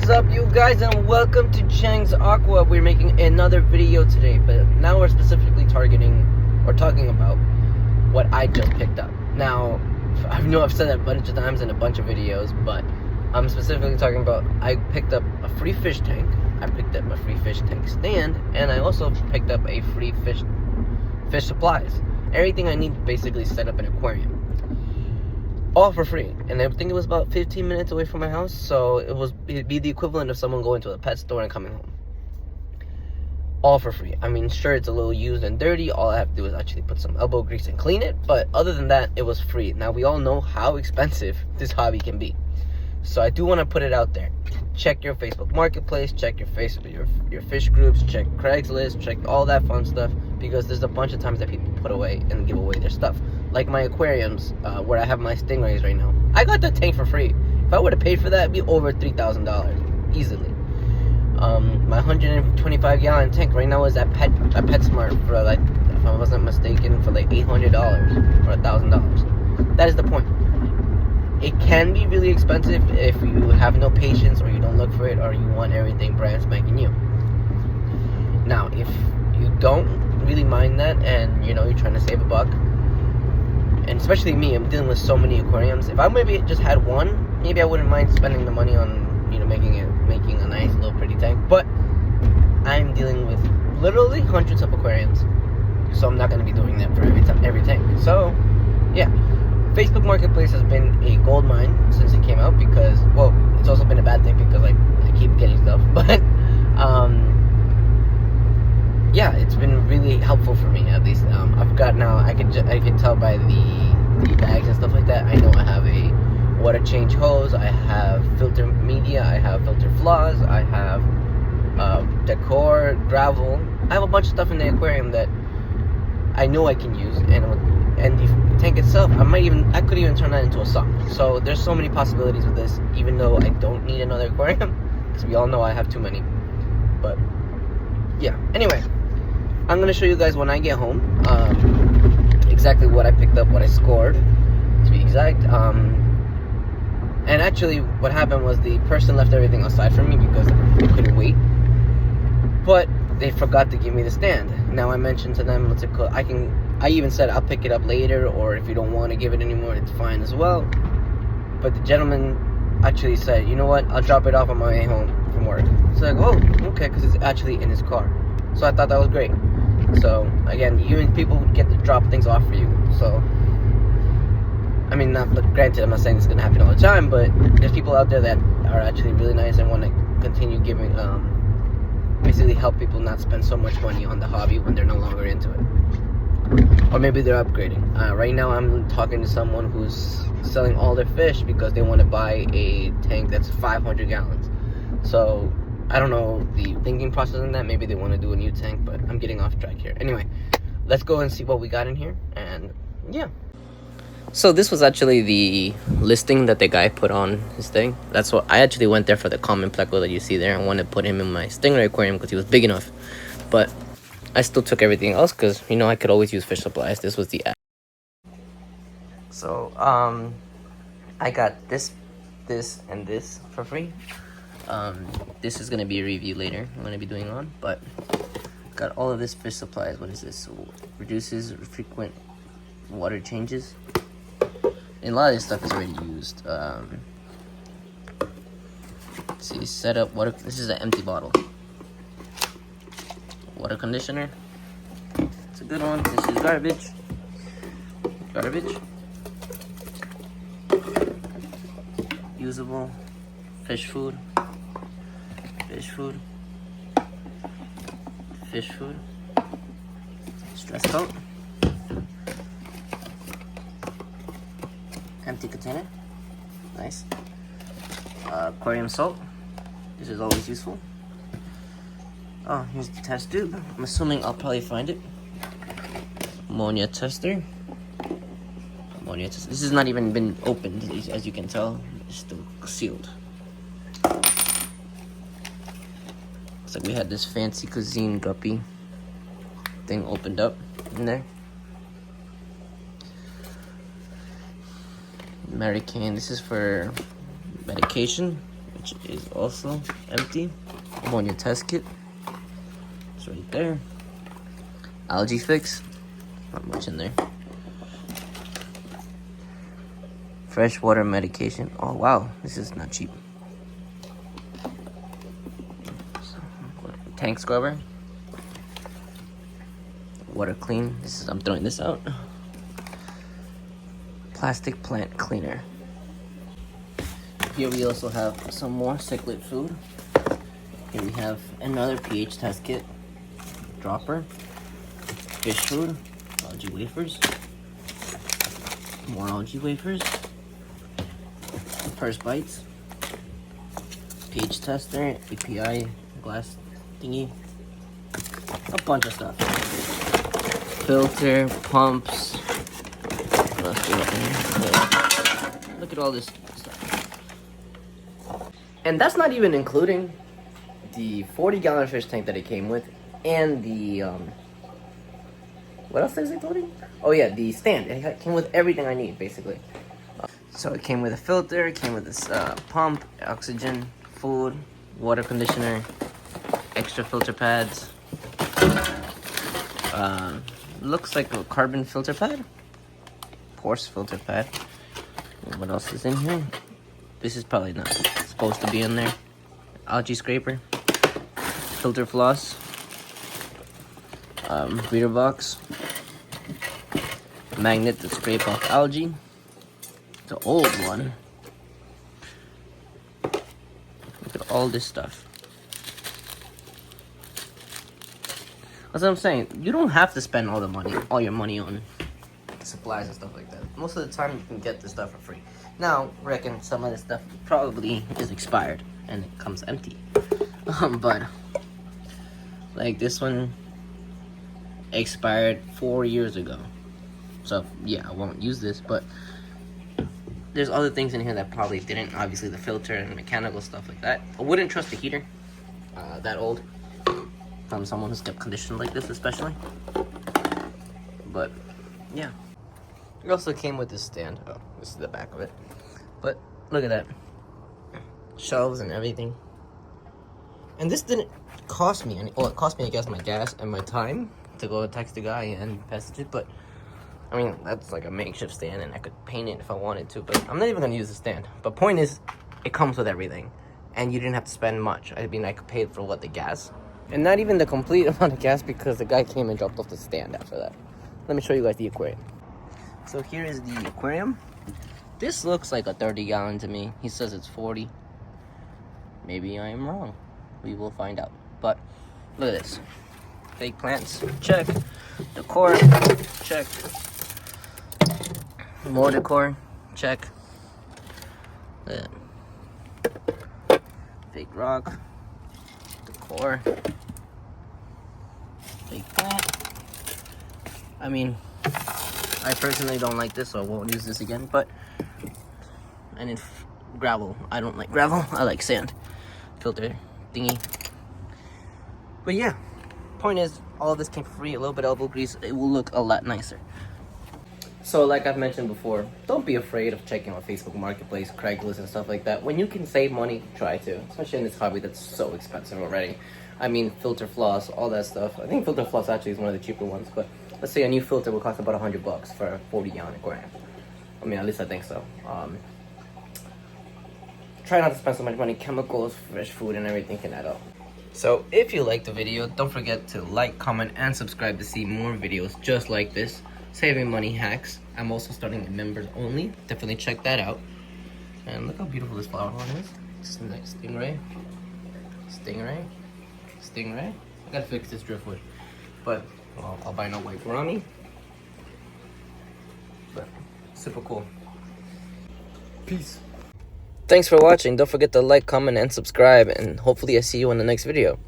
is up, you guys, and welcome to CHENG'S Aqua. We're making another video today, but now we're specifically talking about what I just picked up. Now, I know I've said that a bunch of times in a bunch of videos, but I'm specifically talking about I picked up a free fish tank, I picked up a free fish tank stand, and I also picked up a free fish supplies. Everything I need to basically set up an aquarium. All for free, and I think it was about 15 minutes away from my house, so it'd be the equivalent of someone going to a pet store and coming home. All for free. I mean, sure, it's a little used and dirty. All I have to do is actually put some elbow grease and clean it, but other than that, it was free. Now, we all know how expensive this hobby can be, so I do want to put it out there. Check your Facebook Marketplace, check your fish groups, check Craigslist, check all that fun stuff, because there's a bunch of times that people put away and give away their stuff. Like my aquariums, where I have my stingrays right now. I got the tank for free. If I would have paid for that, it'd be over $3,000 easily. My 125-gallon tank right now is at PetSmart for, like, if I wasn't mistaken, for like $800 or $1,000. That is the point. It can be really expensive if you have no patience, or you don't look for it, or you want everything brand spanking new. Now, if you don't really mind that, and you know you're trying to save a buck, and especially me, I'm dealing with so many aquariums. If I maybe just had one, maybe I wouldn't mind spending the money on, you know, making a nice little pretty tank. But I'm dealing with literally hundreds of aquariums, so I'm not going to be doing that for every tank. So yeah, Facebook Marketplace has been a gold mine since it came out, because, well, it's also been a bad thing because I keep getting stuff, but yeah, it's been really helpful for me, at least. I've got now, I can tell by the bags and stuff like that. I know I have a water change hose, I have filter media, I have filter flaws, I have decor, gravel. I have a bunch of stuff in the aquarium that I know I can use, and the tank itself, I could even turn that into a sump. So there's so many possibilities with this, even though I don't need another aquarium, because we all know I have too many. But yeah, anyway, I'm going to show you guys when I get home exactly what I picked up, what I scored, to be exact. And actually, what happened was the person left everything aside from me because they couldn't wait. But they forgot to give me the stand. Now, I mentioned to them, I even said I'll pick it up later, or if you don't want to give it anymore, it's fine as well. But the gentleman actually said, you know what, I'll drop it off on my way home from work. So I go, oh, okay, because it's actually in his car. So I thought that was great. So again, even people get to drop things off for you. So I mean, granted, I'm not saying it's gonna happen all the time, but there's people out there that are actually really nice and want to continue giving, basically help people not spend so much money on the hobby when they're no longer into it, or maybe they're upgrading. Right now, I'm talking to someone who's selling all their fish because they want to buy a tank that's 500 gallons. So I don't know the thinking process in that. Maybe they want to do a new tank, but I'm getting off track here. Anyway, let's go and see what we got in here, and yeah. So this was actually the listing that the guy put on his thing. That's what I actually went there for the common pleco that you see there. I wanted to put him in my stingray aquarium because he was big enough, but I still took everything else because, you know, I could always use fish supplies. This was the ad. So I got this, and this for free. This is gonna be a review later. I'm gonna be doing on, but got all of this fish supplies. What is this? So, reduces frequent water changes. And a lot of this stuff is already used. See, set up water. This is an empty bottle. Water conditioner. It's a good one. This is garbage. Usable. Fish food. Stress coat. Empty container. Nice. Aquarium salt. This is always useful. Oh, here's the test tube. I'm assuming I'll probably find it. Ammonia tester. This has not even been opened, as you can tell. It's still sealed. Looks like we had this fancy cuisine guppy thing opened up in there. American. This is for medication, which is also empty. Ammonia test kit. It's right there. Algae fix. Not much in there. Freshwater medication. Oh wow, this is not cheap. Tank scrubber. Water clean. I'm throwing this out. Plastic plant cleaner. Here we also have some more cichlid food. Here we have another pH test kit. Dropper. Fish food. Algae wafers. More algae wafers. Purse bites. pH tester. API glass thingy. A bunch of stuff. Filter, pumps. What else do we have in here? Look at all this stuff. And that's not even including the 40-gallon fish tank that it came with, and the what else is it including? Oh yeah, the stand. It came with everything I need basically. So it came with a filter, it came with this pump, oxygen, food, water conditioner, extra filter pads. Looks like a carbon filter pad, porous filter pad. What else is in here? This is probably not supposed to be in there. Algae scraper, filter floss, breeder box, magnet to scrape off algae. The old one. Look at all this stuff. That's what I'm saying. You don't have to spend all your money on supplies and stuff like that. Most of the time you can get this stuff for free. Now, reckon some of this stuff probably is expired and it comes empty. But like this one expired 4 years ago. So yeah, I won't use this, but there's other things in here that probably didn't. Obviously the filter and mechanical stuff like that. I wouldn't trust the heater that old from someone who's kept conditioned like this especially. But yeah. It also came with this stand. Oh, this is the back of it. But look at that. Shelves and everything. And this didn't cost me any. Well, it cost me, I guess, my gas and my time to go text the guy and message it. But I mean, that's like a makeshift stand, and I could paint it if I wanted to. But I'm not even gonna use the stand. But point is, it comes with everything, and you didn't have to spend much. I mean, I could pay for what, the gas, and not even the complete amount of gas, because the guy came and dropped off the stand after that. Let me show you guys the aquarium. So here is the aquarium. This looks like a 30-gallon to me. He says it's 40. Maybe I am wrong. We will find out. But look at this. Fake plants, check. Decor, check. More decor, check. Look at that. Fake rock. Decor. Fake plant. I mean, I personally don't like this, so I won't use this again. But and if gravel, I don't like gravel. I like sand. Filter thingy. But yeah, point is, all of this came for free. A little bit of elbow grease. It will look a lot nicer. So like I've mentioned before, don't be afraid of checking on Facebook Marketplace, Craigslist, and stuff like that. When you can save money, try to. Especially in this hobby that's so expensive already. I mean, filter floss, all that stuff. I think filter floss actually is one of the cheaper ones, but let's say a new filter will cost about $100 for a 40-gallon aquarium. I mean, at least I think so. Try not to spend so much money. Chemicals, fresh food, and everything can add up. So if you liked the video, don't forget to like, comment, and subscribe to see more videos just like this. Saving money hacks. I'm also starting a members only. Definitely check that out. And look how beautiful this flower horn is. It's a nice stingray. Stingray. Stingray. I gotta fix this driftwood. But albino white gourami. But super cool. Peace. Thanks for watching. Don't forget to like, comment, and subscribe. And hopefully I see you in the next video.